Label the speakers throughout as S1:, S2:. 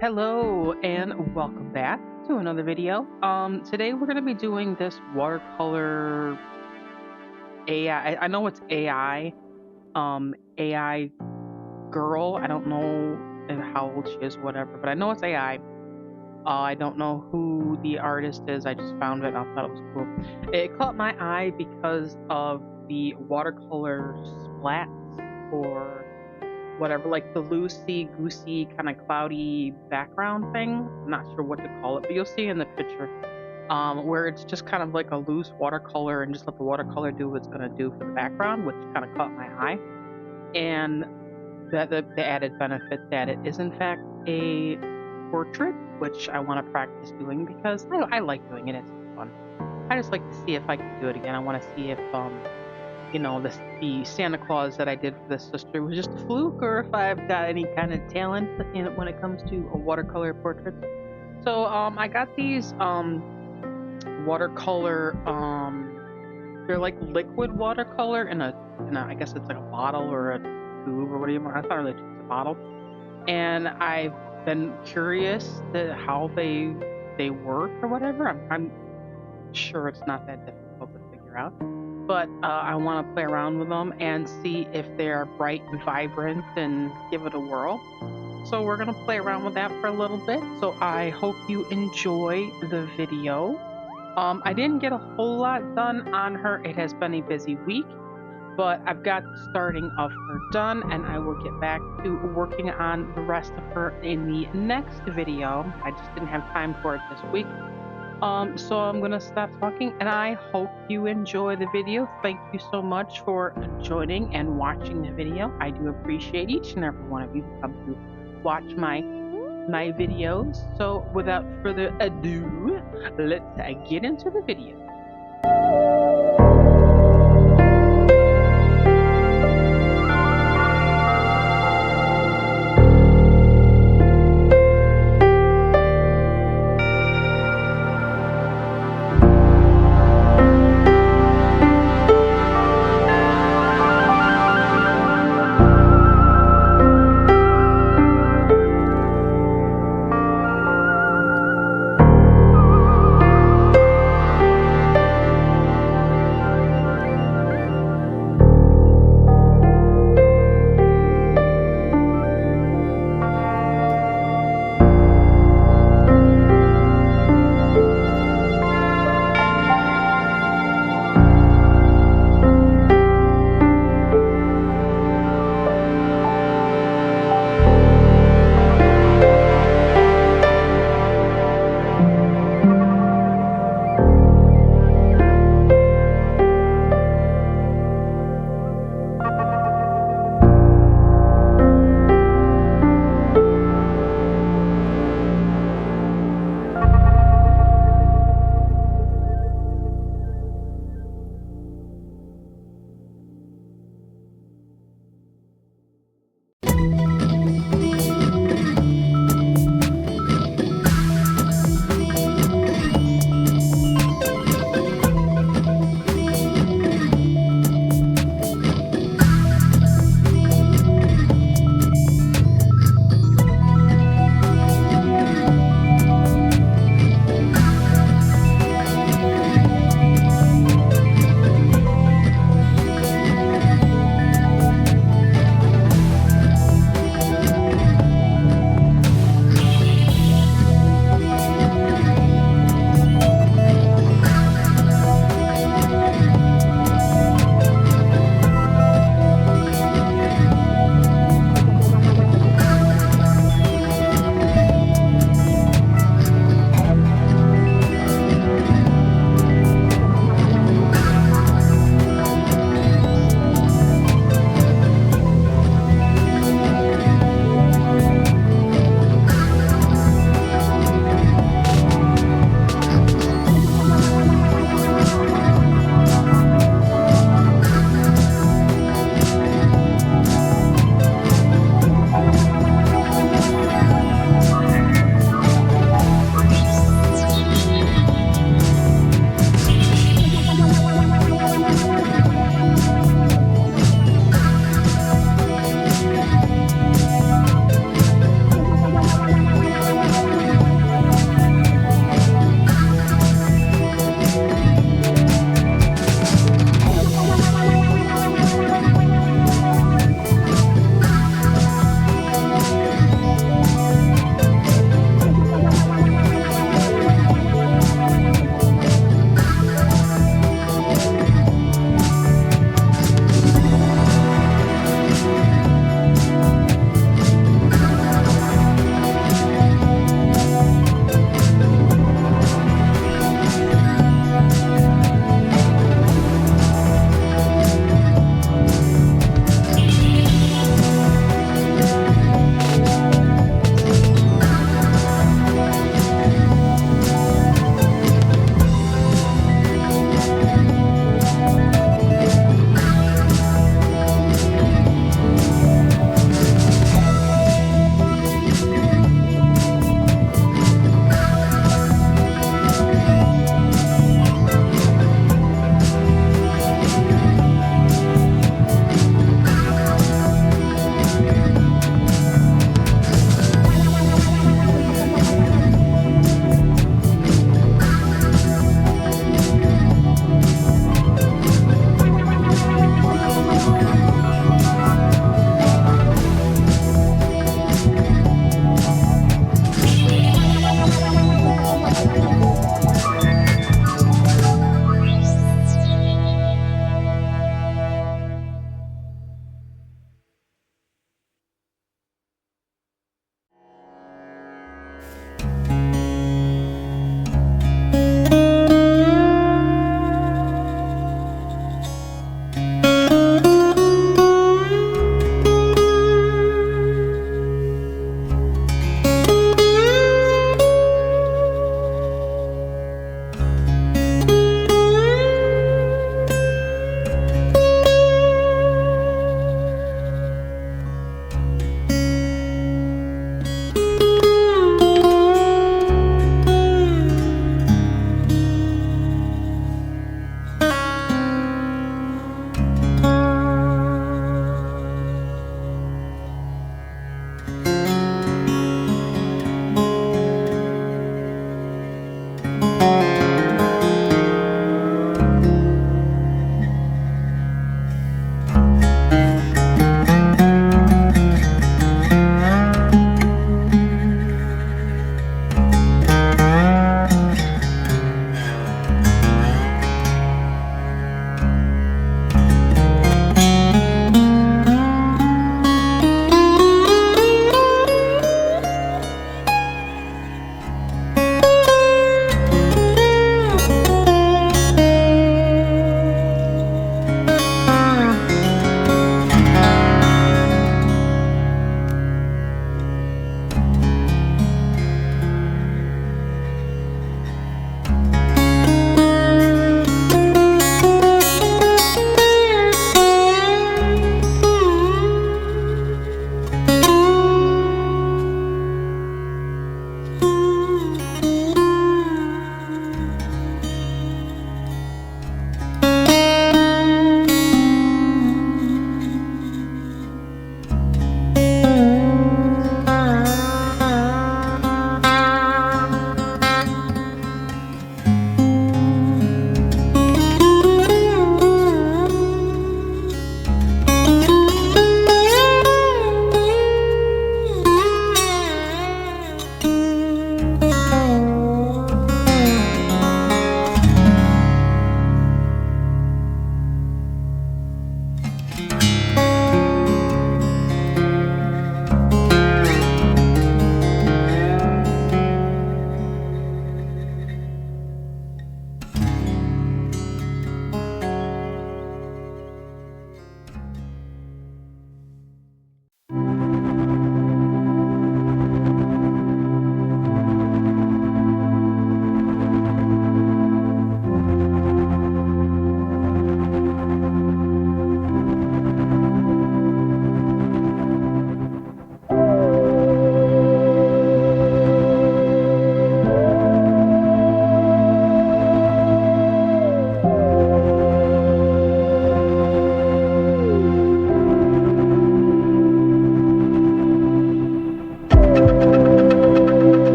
S1: Hello and welcome back to another video. Today we're gonna be doing this watercolor AI. I know it's AI, AI girl. I don't know how old she is, whatever, but I know it's AI. I don't know who the artist is. I just found it. I thought it was cool. It caught my eye because of the watercolor splats or whatever, like the loosey goosey kind of cloudy background thing. I'm not sure what to call it, but you'll see in the picture where it's just kind of like a loose watercolor and just let the watercolor do what it's going to do for the background, which kind of caught my eye. And the added benefit that it is in fact a portrait, which I want to practice doing because I like doing it. It's fun. I just like to see if I can do it again. I want to see if the Santa Claus that I did for this sister was just a fluke, or if I've got any kind of talent when it comes to a watercolor portrait. So I got these watercolor. They're like liquid watercolor in a I guess it's like a bottle or a tube or what do you want? I thought really it's a bottle, and I've been curious how they work or whatever. I'm sure it's not that difficult to figure out. But I want to play around with them and see if they're bright and vibrant and give it a whirl. So we're going to play around with that for a little bit. So I hope you enjoy the video. I didn't get a whole lot done on her. It has been a busy week, but I've got the starting of her done, and I will get back to working on the rest of her in the next video. I just didn't have time for it this week. So I'm gonna stop talking, and I hope you enjoy the video. Thank you so much for joining and watching the video. I do appreciate each and every one of you who come to watch my videos. So without further ado, let's get into the video.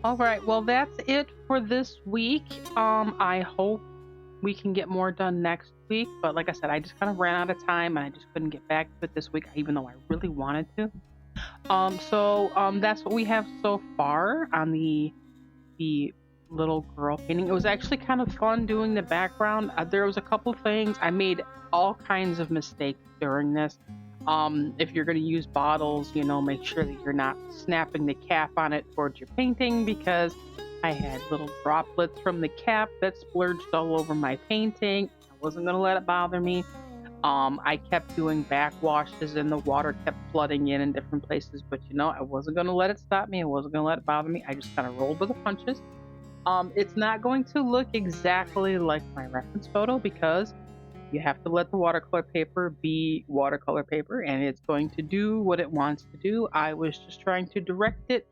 S1: All right, well, that's it for this week. I hope we can get more done next week, but like I said, I just kind of ran out of time and I just couldn't get back to it this week, even though I really wanted to. That's what we have so far on the little girl painting. It was actually kind of fun doing the background. There was a couple things I made all kinds of mistakes during this. If you're going to use bottles, make sure that you're not snapping the cap on it towards your painting, because I had little droplets from the cap that splurged all over my painting. I wasn't going to let it bother me. I kept doing backwashes and the water kept flooding in different places, but I wasn't going to let it stop me. I wasn't going to let it bother me. I just kind of rolled with the punches. It's not going to look exactly like my reference photo, because you have to let the watercolor paper be watercolor paper and it's going to do what it wants to do. I was just trying to direct it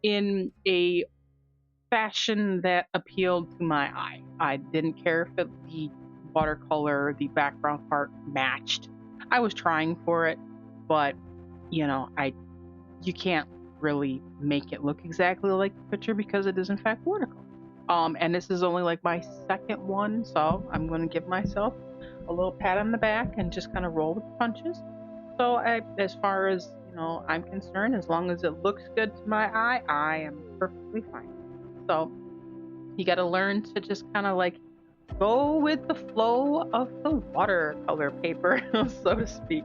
S1: in a fashion that appealed to my eye. I didn't care if the watercolor, the background part matched. I was trying for it, but you can't really make it look exactly like the picture because it is in fact watercolor. And this is only like my second one, so I'm going to give myself a little pat on the back and just kind of roll with the punches. So as far as I'm concerned, as long as it looks good to my eye, I am perfectly fine. So you got to learn to just kind of like go with the flow of the watercolor paper, so to speak.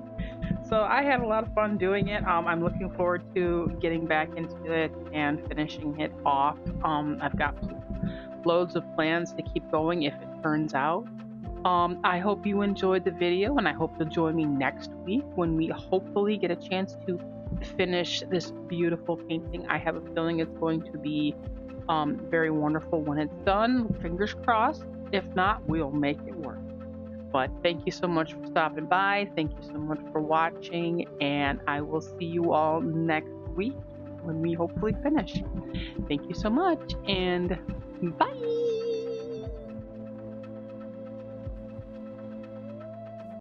S1: So I had a lot of fun doing it. I'm looking forward to getting back into it and finishing it off. I've got loads of plans to keep going if it turns out. I hope you enjoyed the video, and I hope you'll join me next week when we hopefully get a chance to finish this beautiful painting. I have a feeling it's going to be very wonderful when it's done. Fingers crossed. If not, we'll make it work. But thank you so much for stopping by. Thank you so much for watching, and I will see you all next week when we hopefully finish. Thank you so much, and bye!